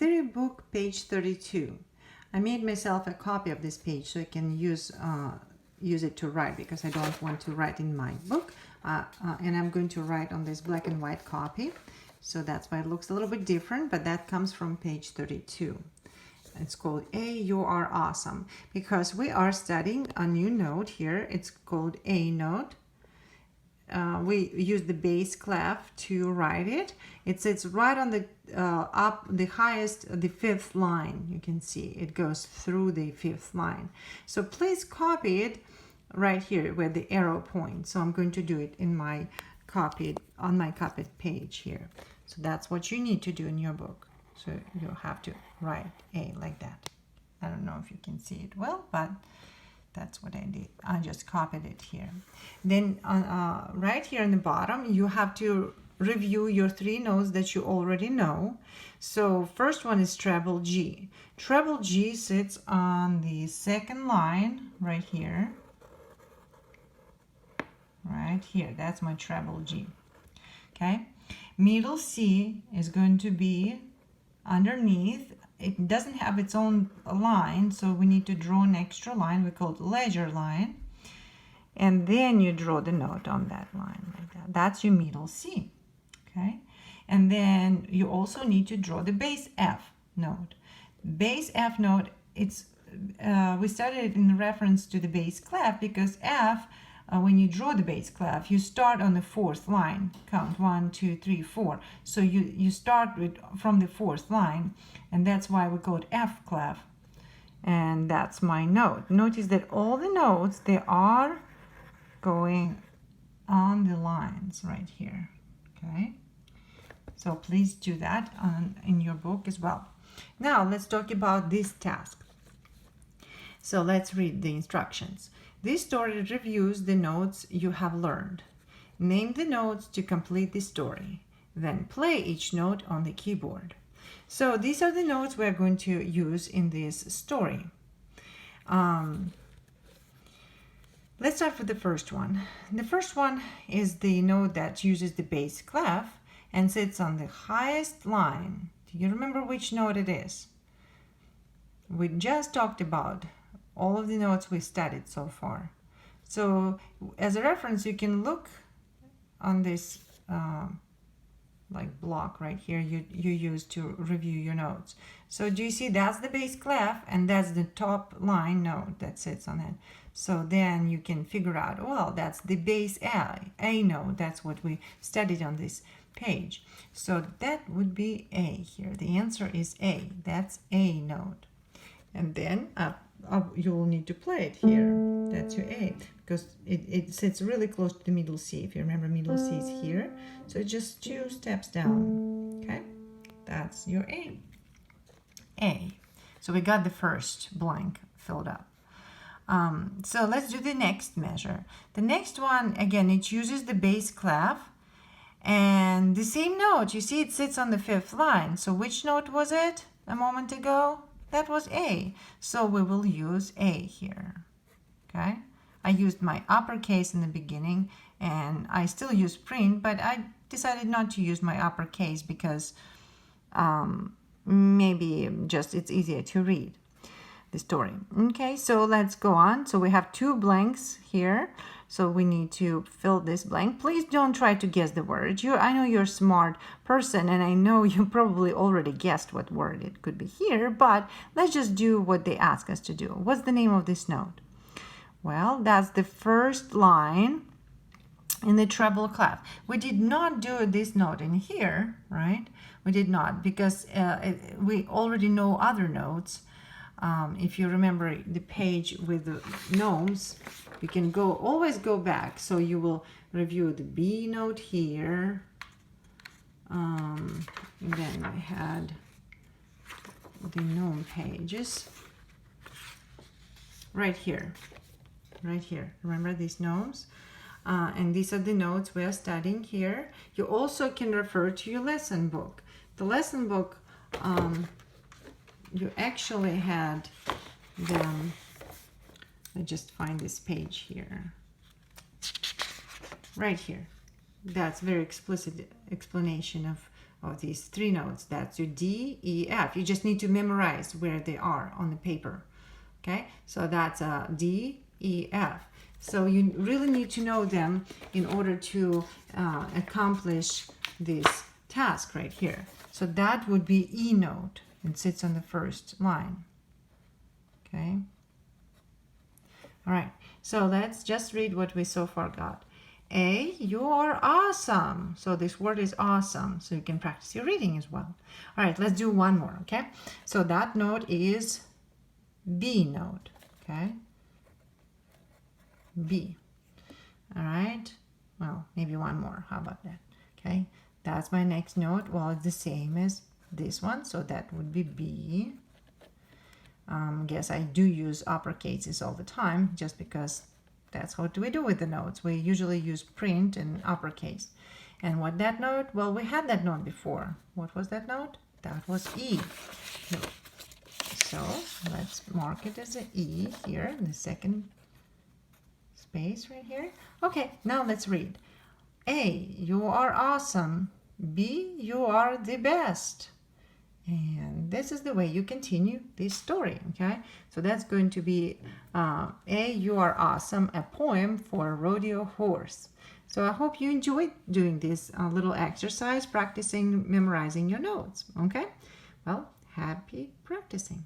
theory book, page 32. I made myself a copy of this page so I can use it to write, because I don't want to write in my book. And I'm going to write on this black and white copy. So that's why it looks a little bit different, but that comes from page 32. It's called A, You Are Awesome, because we are studying a new note here. It's called A note. We use the bass clef to write it. It sits right on the the fifth line. You can see it goes through the fifth line. So please copy it right here where the arrow points. So I'm going to do it in my copied page here. So that's what you need to do in your book. So you'll have to write A like that. I don't know if you can see it well, but that's what I did. I just copied it here. Then right here in the bottom, you have to review your 3 notes that you already know. So first one is treble G. Treble G sits on the second line right here. Right here, that's my treble G. Okay, middle C is going to be underneath. It doesn't have its own line, so we need to draw an extra line. We call it ledger line. And then you draw the note on that line like that. That's your middle C. Okay? And then you also need to draw the bass F note. Bass F note, it's we studied it in reference to the bass clef, because F, when you draw the bass clef, you start on the 4th line. Count 1, 2, 3, 4. So you start from the 4th line, and that's why we call it F clef. And that's my note. Notice that all the notes, they are going on the lines right here. Okay? So please do that in your book as well. Now let's talk about this task. So let's read the instructions. This story reviews the notes you have learned. Name the notes to complete the story. Then play each note on the keyboard. So these are the notes we're going to use in this story. Let's start with the first one. The first one is the note that uses the bass clef and sits on the highest line. Do you remember which note it is? We just talked about all of the notes we studied so far. So as a reference, you can look on this like block right here you use to review your notes. So do you see that's the bass clef, and that's the top line note that sits on it. So then you can figure out, well, that's the bass A note. That's what we studied on this page. So that would be A here. The answer is A. That's A note. And then you will need to play it here. That's your A, because it sits really close to the middle C. If you remember, middle C is here. So it's just 2 steps down. Okay, that's your A. A. So we got the first blank filled up. So let's do the next measure. The next one, again, it uses the bass clef and the same note. You see it sits on the 5th line. So which note was it a moment ago? That was A. So we will use A here. Okay? I used my uppercase in the beginning, and I still use print, but I decided not to use my uppercase because maybe just it's easier to read the story. Okay, so let's go on. So we have 2 blanks here. So we need to fill this blank. Please don't try to guess the word. I know you're a smart person, and I know you probably already guessed what word it could be here, but let's just do what they ask us to do. What's the name of this note? Well, that's the first line in the treble clef. We did not do this note in here, right? We did not, because we already know other notes. If you remember the page with the gnomes, you can always go back. So you will review the B note here. Then we had the gnome pages right here. Right here. Remember these gnomes? And these are the notes we are studying here. You also can refer to your lesson book. The lesson book, you actually had them. I just find this page here. Right here. That's very explicit explanation of of these three notes. That's your D, E, F. You just need to memorize where they are on the paper. Okay, so that's D, E, F. So you really need to know them in order to accomplish this task right here. So that would be E note. It sits on the first line. Okay. All right, so let's just read what we so far got. A, you are awesome. So this word is awesome. So you can practice your reading as well. All right, let's do one more, okay? So that note is B note, okay? B. All right, well, maybe one more. How about that? Okay, that's my next note. Well, it's the same as this one, so that would be B. Guess I do use uppercases all the time just because that's what we do with the notes. We usually use print and uppercase. And what that note? Well, we had that note before. What was that note? That was E. So let's mark it as an E here in the second space right here. Okay, now let's read. A, you are awesome. B, you are the best. And this is the way you continue this story, okay? So that's going to be A, you are awesome, a poem for a rodeo horse. So I hope you enjoyed doing this little exercise, practicing memorizing your notes, okay? Well, happy practicing.